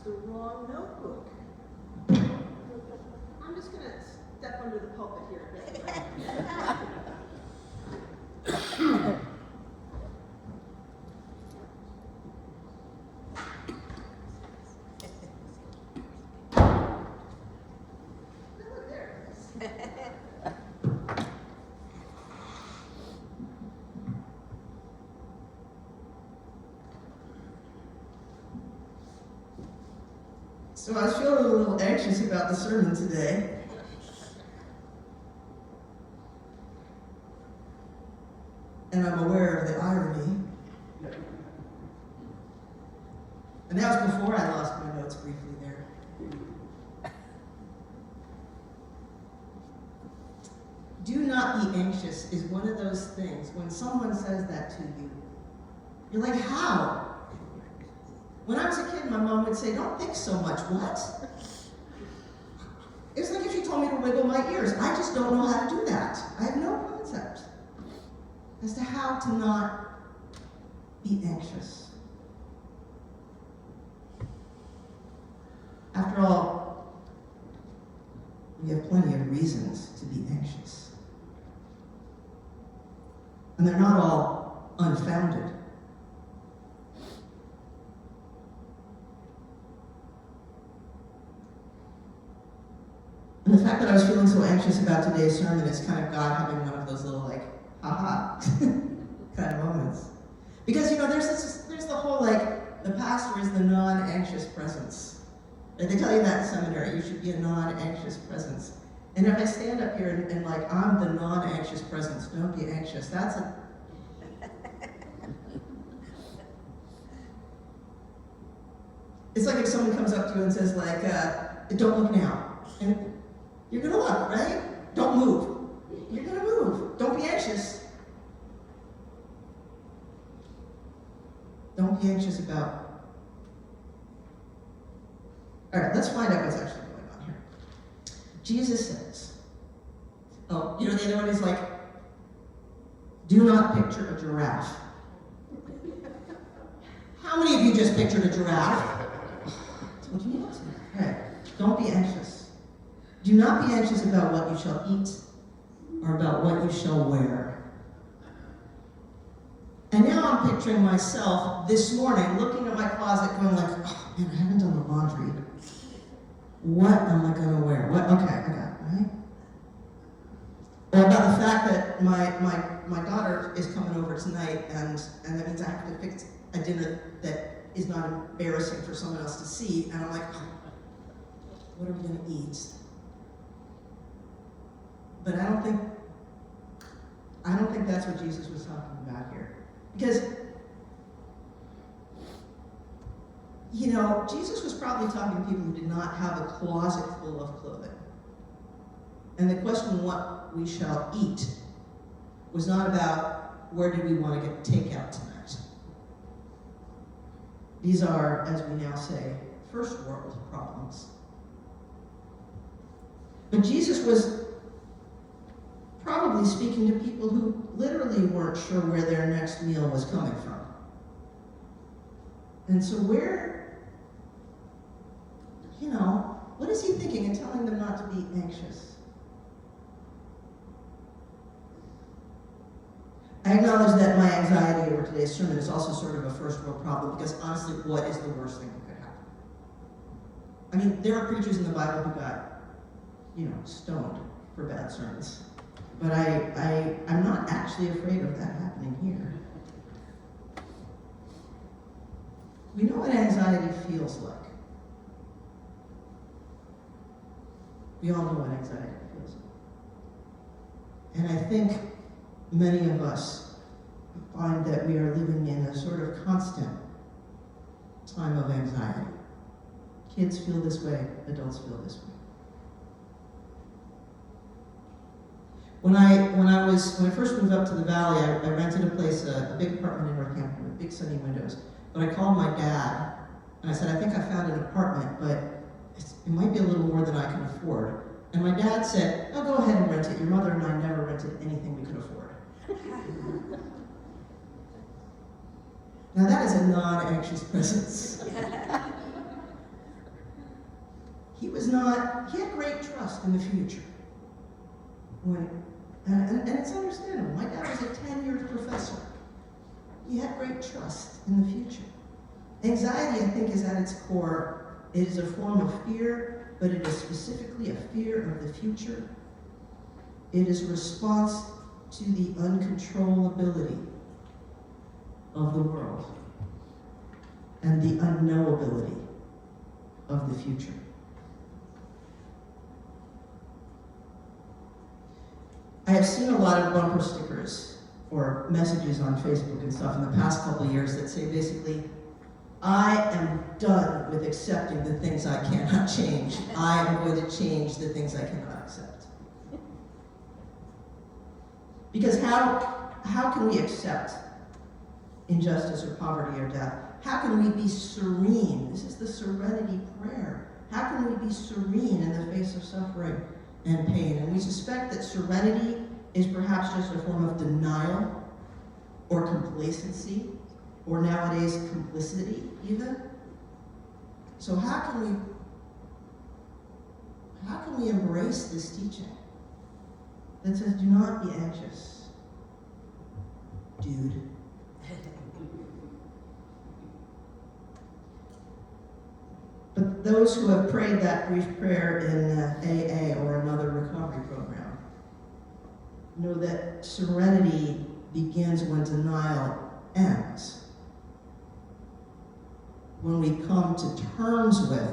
the wrong notebook. I'm just going to step under the pulpit here a bit. Look, there it is. So I was feeling a little anxious about the sermon today. And I'm aware of the irony. And that was before I lost my notes briefly there. Do not be anxious is one of those things, when someone says that to you, you're like, how? When I was a kid, my mom would say, don't think so much. What? It's like if she told me to wiggle my ears. I just don't know how to do that. I have no concept as to how to not be anxious. After all, we have plenty of reasons to be anxious. And they're not all unfounded. And the fact that I was feeling so anxious about today's sermon is kind of God having one of those little, like, ha-ha kind of moments. Because, you know, there's the whole, like, the pastor is the non-anxious presence. Like, they tell you that in seminary, you should be a non-anxious presence. And if I stand up here and like, I'm the non-anxious presence, don't be anxious, that's a... It's like if someone comes up to you and says, like, don't look now. And you're going to look, right? Don't move. You're going to move. Don't be anxious. Don't be anxious about... All right, let's find out what's actually going on here. Jesus says, oh, you know, the other one is like, do not picture a giraffe. How many of you just pictured a giraffe? Told you not to. Okay, don't be anxious. Do not be anxious about what you shall eat or about what you shall wear. And now I'm picturing myself this morning looking at my closet going like, oh man, I haven't done the laundry. What am I going to wear? What? Okay, I got it, right? Or about the fact that my daughter is coming over tonight and that means I have to fix a dinner that is not embarrassing for someone else to see. And I'm like, oh, what are we going to eat? But I don't think that's what Jesus was talking about here. Because, you know, Jesus was probably talking to people who did not have a closet full of clothing. And the question of what we shall eat was not about where did we want to get takeout tonight. These are, as we now say, first world problems. But Jesus was probably speaking to people who literally weren't sure where their next meal was coming from. And so what is he thinking in telling them not to be anxious? I acknowledge that my anxiety over today's sermon is also sort of a first world problem because honestly, what is the worst thing that could happen? I mean, there are preachers in the Bible who got, stoned for bad sermons. But I'm not actually afraid of that happening here. We know what anxiety feels like. We all know what anxiety feels like. And I think many of us find that we are living in a sort of constant time of anxiety. Kids feel this way, adults feel this way. When I first moved up to the valley, I rented a place, a big apartment in Northampton with big sunny windows. But I called my dad, and I said, I think I found an apartment, but it might be a little more than I can afford. And my dad said, oh, go ahead and rent it. Your mother and I never rented anything we could afford. Now that is a non-anxious presence. he had great trust in the future. And it's understandable. My dad was a tenured professor. He had great trust in the future. Anxiety, I think, is at its core, it is a form of fear, but it is specifically a fear of the future. It is a response to the uncontrollability of the world and the unknowability of the future. I have seen a lot of bumper stickers or messages on Facebook and stuff in the past couple of years that say basically, I am done with accepting the things I cannot change. I am going to change the things I cannot accept. Because how can we accept injustice or poverty or death? How can we be serene? This is the Serenity Prayer. How can we be serene in the face of suffering and pain? And we suspect that serenity is perhaps just a form of denial or complacency, or nowadays complicity even. So how can we embrace this teaching that says, do not be anxious, dude? But those who have prayed that brief prayer in AA or another recovery program know that serenity begins when denial ends. When we come to terms with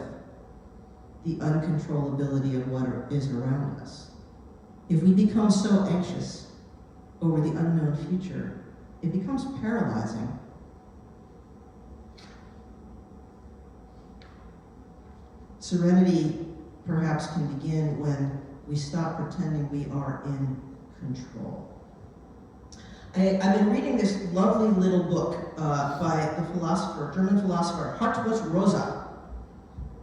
the uncontrollability of what is around us. If we become so anxious over the unknown future, it becomes paralyzing. Serenity perhaps can begin when we stop pretending we are in control. I've been reading this lovely little book by the German philosopher Harmut Rosa,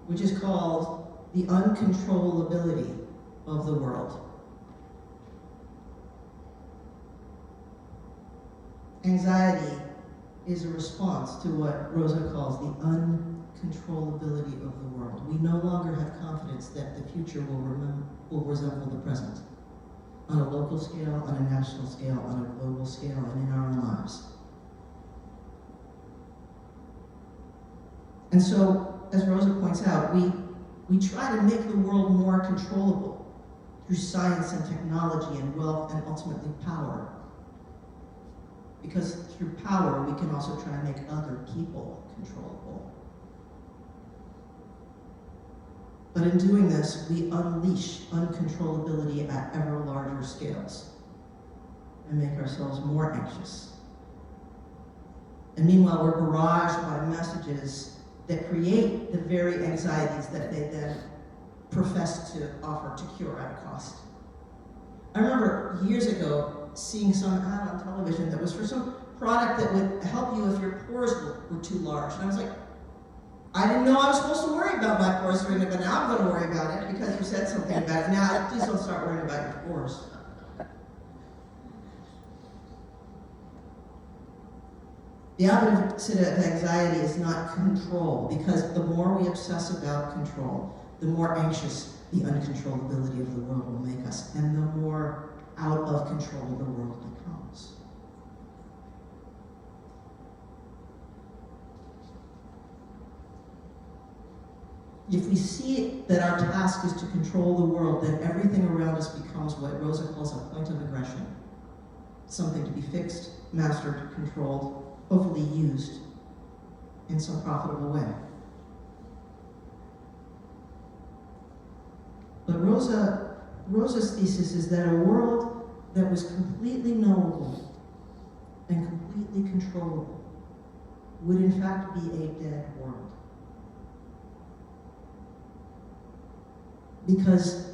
which is called The Uncontrollability of the World. Anxiety is a response to what Rosa calls the uncontrollability of the world. We no longer have confidence that the future will resemble the present. On a local scale, on a national scale, on a global scale, and in our own lives. And so, as Rosa points out, we try to make the world more controllable through science and technology and wealth and ultimately power. Because through power, we can also try to make other people controllable. But in doing this, we unleash uncontrollability at ever larger scales and make ourselves more anxious. And meanwhile, we're barraged by messages that create the very anxieties that they then profess to offer to cure at a cost. I remember years ago seeing some ad on television that was for some product that would help you if your pores were too large. And I was like, I didn't know I was supposed to worry about my pores, but now I'm going to worry about it because you said something about it. Now, please don't start worrying about your pores. The opposite of anxiety is not control, because the more we obsess about control, the more anxious the uncontrollability of the world will make us, and the more out of control the world becomes. If we see that our task is to control the world, then everything around us becomes what Rosa calls a point of aggression. Something to be fixed, mastered, controlled, hopefully used in some profitable way. But Rosa's thesis is that a world that was completely knowable and completely controllable would in fact be a dead world. Because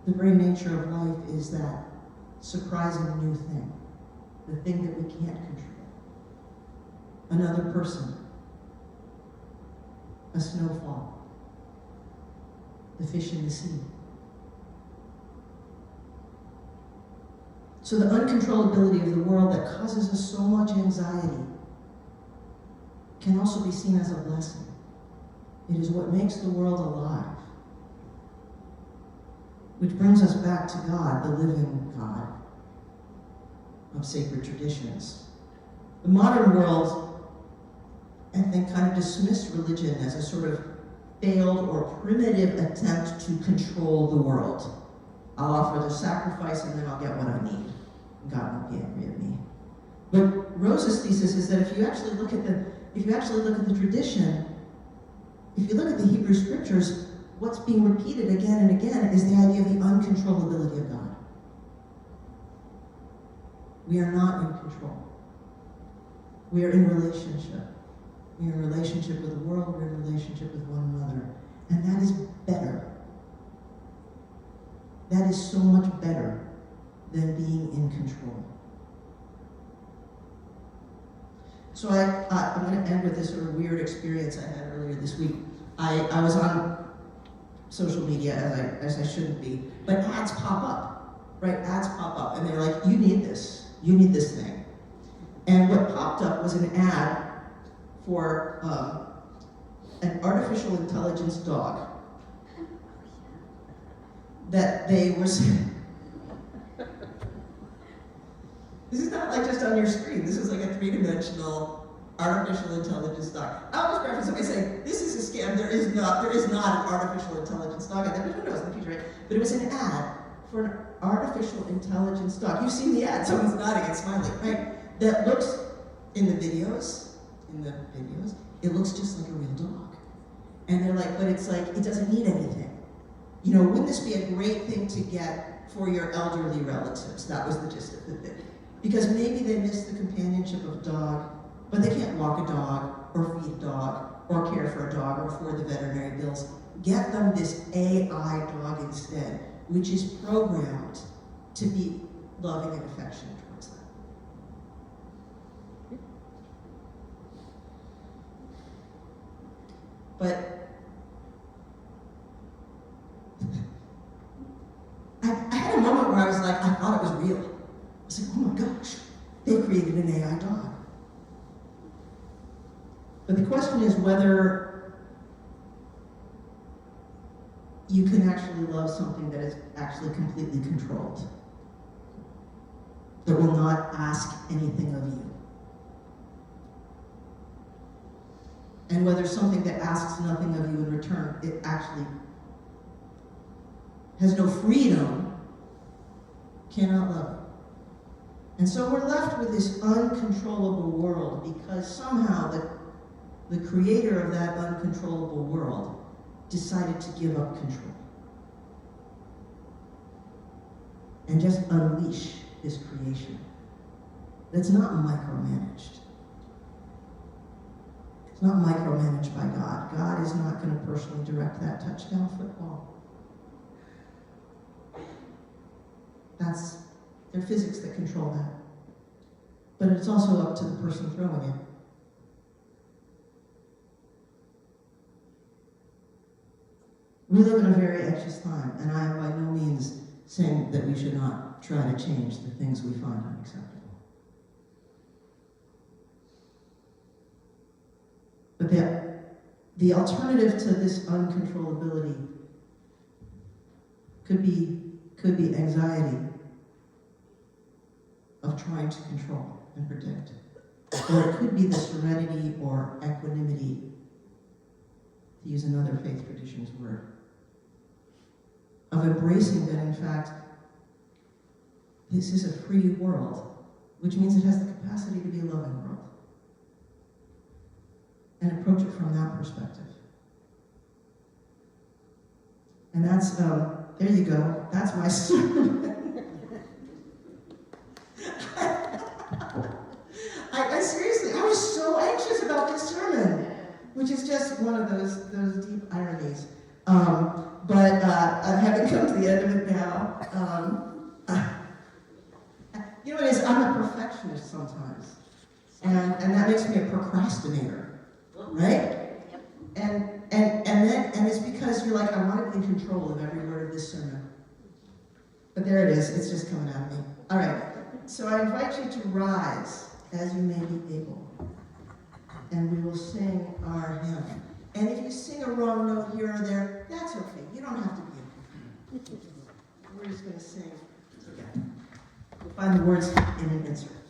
the very nature of life is that surprising new thing, the thing that we can't control. Another person, a snowfall, the fish in the sea. So the uncontrollability of the world that causes us so much anxiety can also be seen as a blessing. It is what makes the world alive. Which brings us back to God, the living God of sacred traditions. The modern world, I think, kind of dismissed religion as a sort of failed or primitive attempt to control the world. I'll offer the sacrifice and then I'll get what I need. God won't be angry at me. But Rosa's thesis is that if you actually look at the tradition, if you look at the Hebrew scriptures, what's being repeated again and again is the idea of the uncontrollability of God. We are not in control. We are in relationship. We are in relationship with the world, we're in relationship with one another. And that is better. That is so much better than being in control. So I'm going to end with this sort of weird experience I had earlier this week. I was on social media, as I shouldn't be, but ads pop up, right? Ads pop up, and they're like, you need this thing. And what popped up was an ad for an artificial intelligence dog that they were saying. This is not like just on your screen. This is like a three-dimensional artificial intelligence dog. I'll just preface it by saying this is a scam. There is not an artificial intelligence dog out there. But who knows in the future, right? But it was an ad for an artificial intelligence dog. You've seen the ad. Someone's nodding and smiling, right? That looks in the videos, it looks just like a real dog. And they're like, but it's like, it doesn't need anything. You know, wouldn't this be a great thing to get for your elderly relatives? That was the gist of the thing. Because maybe they miss the companionship of a dog, but they can't walk a dog, or feed a dog, or care for a dog, or afford the veterinary bills. Get them this AI dog instead, which is programmed to be loving and affectionate towards them. But I had a moment where I was like, I thought it was real. I was like, oh my gosh, they created an AI dog. But the question is whether you can actually love something that is actually completely controlled, that will not ask anything of you. And whether something that asks nothing of you in return, it actually has no freedom, cannot love. And so we're left with this uncontrollable world because somehow the creator of that uncontrollable world decided to give up control and just unleash his creation. That's not micromanaged. It's not micromanaged by God. God is not going to personally direct that touchdown football. They're physics that control that. But it's also up to the person throwing it. We live in a very anxious time, and I am by no means saying that we should not try to change the things we find unacceptable. But the alternative to this uncontrollability could be anxiety of trying to control and predict. Or it could be the serenity or equanimity, to use another faith tradition's word, of embracing that, in fact, this is a free world, which means it has the capacity to be a loving world. And approach it from that perspective. And that's, there you go, that's my sermon. I seriously, I was so anxious about this sermon, which is just one of those deep ironies. But having come to the end of it now, you know what it is, I'm a perfectionist sometimes. And that makes me a procrastinator, right? And it's because you're like, I want to be in control of every word of this sermon. But there it is, it's just coming out of me. All right, so I invite you to rise as you may be able. And we will sing our hymn. And if you sing a wrong note here or there, that's okay. You don't have to be a who's going to sing together. You'll find the words in an insert.